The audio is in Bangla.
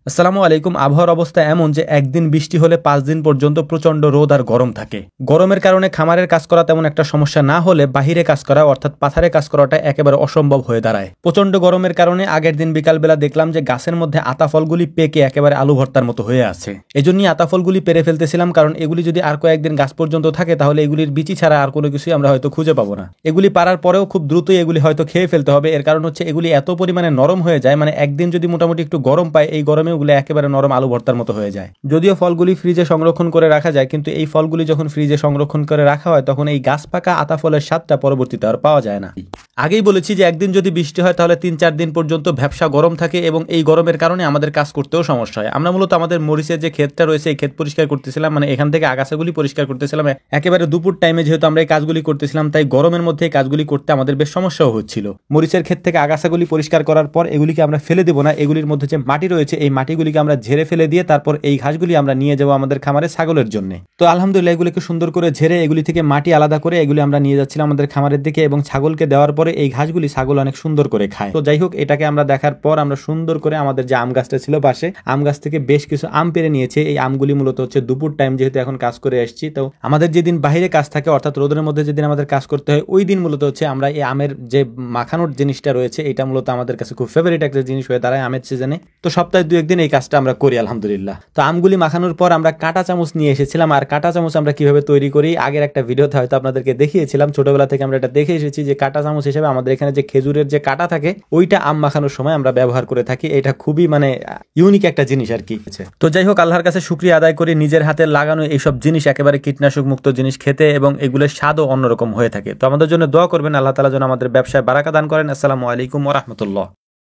আসসালামু আলাইকুম। আবহাওয়ার অবস্থা এমন যে একদিন বৃষ্টি হলে 5 দিন পর্যন্ত প্রচন্ড রোদ আর গরম থাকে। গরমের কারণে খামারের কাজ করা তেমন একটা সমস্যা না হলে বাহিরে কাজ করা অর্থাৎ পাথারে কাজ করাটা একেবারে অসম্ভব হয়ে দাঁড়ায়। প্রচন্ড গরমের কারণে আগের দিন বিকালবেলা দেখলাম যে গাছের মধ্যে আতা ফলগুলি পেকে একেবারে আলু ভর্তার মতো হয়ে আছে। এজন্যই আতা ফলগুলি পেরে ফেলতেছিলাম, কারণ এগুলি যদি আর কয়েকদিন গাছ পর্যন্ত থাকে তাহলে এগুলির বিচি ছাড়া আর কোনো কিছুই আমরা হয়তো খুঁজে পাবো না। এগুলি পারার পরেও খুব দ্রুতই এগুলি হয়তো খেয়ে ফেলতে হবে। এর কারণ হচ্ছে এগুলি এত পরিমাণে নরম হয়ে যায়, মানে একদিন যদি মোটামুটি একটু গরম পায় এই গরমে ওগুলো একেবারে নরম আলু ভর্তার মতো হয়ে যায়। যদিও ফলগুলি ফ্রিজে সংরক্ষণ করে রাখা যায়, কিন্তু এই ফলগুলি যখন ফ্রিজে সংরক্ষণ করে রাখা হয় তখন এই গাছ পাকা আতা ফলের স্বাদটা পরবর্তীতে আর পাওয়া যায় না। আগেই বলেছি যে একদিন যদি বৃষ্টি হয় তাহলে 3-4 দিন পর্যন্ত ভ্যাপসা গরম থাকে এবং এই গরমের কারণে আমাদের কাজ করতেও সমস্যা হয়। আমরা মূলত আমাদের মরিচের যে ক্ষেতটা রয়েছে এই ক্ষেত পরিষ্কার করতেছিলাম, মানে এখান থেকে আগাছাগুলি পরিষ্কার করতেছিলাম একেবারে দুপুর টাইমে, যেহেতু আমরা এই কাজগুলি করতেছিলাম তাই গরমের মধ্যে এই কাজগুলি করতে আমাদের বেশ সমস্যাও হচ্ছিল। মরিচের ক্ষেত থেকে আগাছাগুলি পরিষ্কার করার পর এগুলিকে আমরা ফেলে দেবো না, এগুলির মধ্যে যে মাটি রয়েছে এই মাটিগুলিকে আমরা ঝেড়ে ফেলে দিয়ে তারপর এই ঘাসগুলি আমরা নিয়ে যাবো আমাদের খামারে ছাগলের জন্য। তো আলহামদুলিল্লাহ এগুলিকে সুন্দর করে ঝেড়ে এগুলি থেকে মাটি আলাদা করে এগুলি আমরা নিয়ে যাচ্ছিলাম আমাদের খামারের দিকে এবং ছাগলকে দেওয়ার পরে এই ঘাসগুলি ছাগল অনেক সুন্দর করে খায়। তো যাই হোক, এটাকে আমরা দেখার পর আমরা সুন্দর করে আমাদের যে আম গাছটা ছিল পাশে, আম গাছ থেকে বেশ কিছু আম পেরে নিয়েছে। এই আমগুলি মূলত হচ্ছে দুপুর টাইম, যেহেতু এখন কাজ করে আসছি, তো আমাদের যেদিন বাইরে কাজ থাকে অর্থাৎ রোদের মধ্যে যেদিন আমাদের কাজ করতে হয় ওই দিন মূলত হচ্ছে আমরা এই আমের যে মাখানোর জিনিসটা রয়েছে এটা মূলত আমাদের কাছে খুব ফেভারিট একটা জিনিস হয়ে দাঁড়ায় আমের সিজনে। তো সপ্তাহে 2-1 দিন এই কাজটা আমরা করি আলহামদুলিল্লাহ। তো আমগুলি মাখানোর পর আমরা কাঁটা চামচ নিয়ে এসেছিলাম, আর কাঁটা চামচ আমরা কিভাবে তৈরি করি আগের একটা ভিডিওতে হয়তো আপনাদেরকে দেখিয়েছিলাম। ছোটবেলা থেকে আমরা এটা দেখে এসেছি যে কাঁটা চামচ হিসেবে আমাদের এখানে যে খেজুরের যে কাঁটা থাকে ওইটা আম মাখানোর সময় আমরা ব্যবহার করে থাকি। এটা খুবই মানে ইউনিক একটা জিনিস আর কি। তো যাই হোক, আল্লাহর কাছে শুকরিয়া আদায় করি নিজের হাতে লাগানো এইসব জিনিস একেবারে কীটনাশক মুক্ত জিনিস খেতে, এবং এগুলোর স্বাদও অন্যরকম হয়ে থাকে। তো আমাদের জন্য দোয়া করবেন, আল্লাহ তাআলা যেন আমাদের ব্যবসায় বারাকা দান করেন। আসসালামু আলাইকুম ওয়া রাহমাতুল্লাহ।